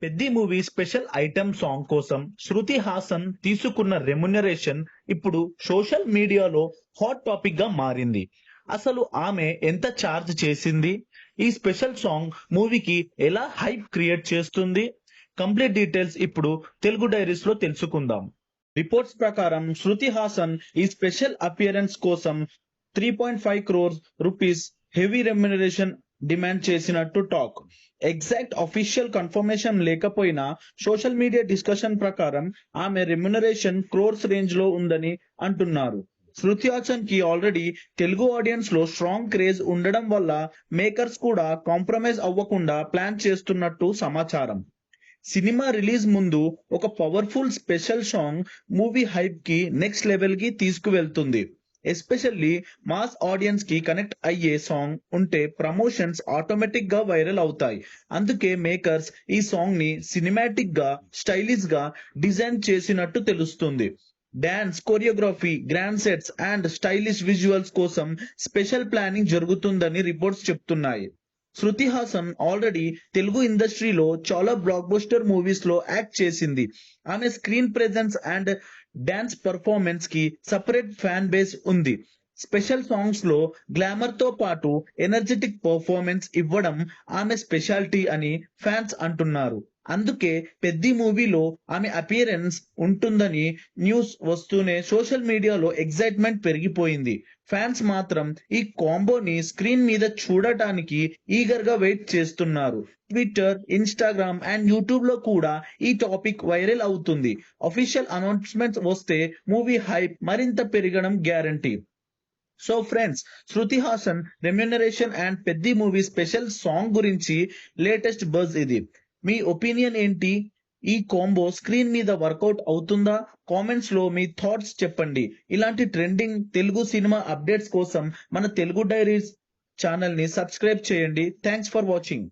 Peddi movie special item song కోసం శృతి హాసన్ తీసుకున్న remuneration ఇప్పుడు సోషల్ మీడియాలో హాట్ టాపిక్ గా మారింది. అసలు ఆమె ఎంత ఛార్జ్ చేసింది? ఈ స్పెషల్ సాంగ్ మూవీకి ఎలా హైప్ క్రియేట్ చేస్తుంది? కంప్లీట్ డీటెయిల్స్ ఇప్పుడు తెలుగు డైరీస్ లో తెలుసుకుందాం. రిపోర్ట్స్ ప్రకారం శృతి హాసన్ ఈ స్పెషల్ అపియరెన్స్ కోసం 3.5 crores rupees heavy remuneration demand చేసినట్టు టాక్. ఎగ్జాక్ట్ అఫీషియల్ కన్ఫర్మేషన్ లేకపోయినా సోషల్ మీడియా డిస్కషన్ ప్రకారం ఆమె రెమ్యునరేషన్ క్రోర్స్ రేంజ్ లో ఉందని అంటున్నారు. శృతి హాసన్ కి ఆల్రెడీ తెలుగు ఆడియన్స్ లో స్ట్రాంగ్ క్రేజ్ ఉండడం వల్ల మేకర్స్ కూడా కాంప్రమైజ్ అవ్వకుండా ప్లాన్ చేస్తున్నట్టు సమాచారం. సినిమా రిలీజ్ ముందు ఒక powerful special song movie hype కి నెక్స్ట్ లెవెల్ కి తీసుకువెళ్తుంది. ఎస్పెషల్లీ మాస్ ఆడియన్స్ కి కనెక్ట్ అయ్యే సాంగ్ ఉంటే ప్రమోషన్స్ ఆటోమేటిక్ గా వైరల్ అవుతాయి. అందుకే మేకర్స్ ఈ సాంగ్ ని సినిమాటిక్ గా స్టైలిష్ గా డిజైన్ చేసినట్టు తెలుస్తుంది. Dance choreography, grand sets and stylish visuals కోసం స్పెషల్ ప్లానింగ్ జరుగుతుందని రిపోర్ట్స్ చెప్తున్నాయి. శృతి హాసన్ ఆల్రెడీ తెలుగు ఇండస్ట్రీలో చాలా బ్లాక్ బస్టర్ మూవీస్ లో యాక్ట్ చేసింది. ఆమె screen presence and dance performance కి సపరేట్ ఫ్యాన్ బేస్ ఉంది. స్పెషల్ సాంగ్స్ లో గ్లామర్ తో పాటు ఎనర్జెటిక్ పర్ఫార్మెన్స్ ఇవ్వడం ఆమె స్పెషాలిటీ అని ఫ్యాన్స్ అంటున్నారు. అందుకే పెద్ది మూవీలో ఆమె అపియరెన్స్ ఉంటుందని న్యూస్ వస్తూనే సోషల్ మీడియాలో ఎక్సైట్మెంట్ పెరిగిపోయింది. ఫ్యాన్స్ మాత్రం ఈ కాంబోని స్క్రీన్ మీద చూడటానికి ఈగర్ గా వెయిట్ చేస్తున్నారు. ట్విట్టర్, ఇన్స్టాగ్రామ్ అండ్ యూట్యూబ్ లో కూడా ఈ టాపిక్ వైరల్ అవుతుంది. అఫీషియల్ అనౌన్స్మెంట్స్ వస్తే మూవీ హైప్ మరింత పెరగడం guarantee. So friends, Shruti Haasan remuneration and Peddi movie special song గురించి లేటెస్ట్ బజ్ ఇది. మీ ఒపీనియన్ ఏంటి? ఈ కాంబో స్క్రీన్ మీద వర్కౌట్ అవుతుందా? కామెంట్స్ లో మీ థాట్స్ చెప్పండి. ఇలాంటి ట్రెండింగ్ తెలుగు సినిమా అప్డేట్స్ కోసం మన తెలుగు డైరీస్ ఛానల్ ని సబ్స్క్రైబ్ చేయండి. Thanks for watching.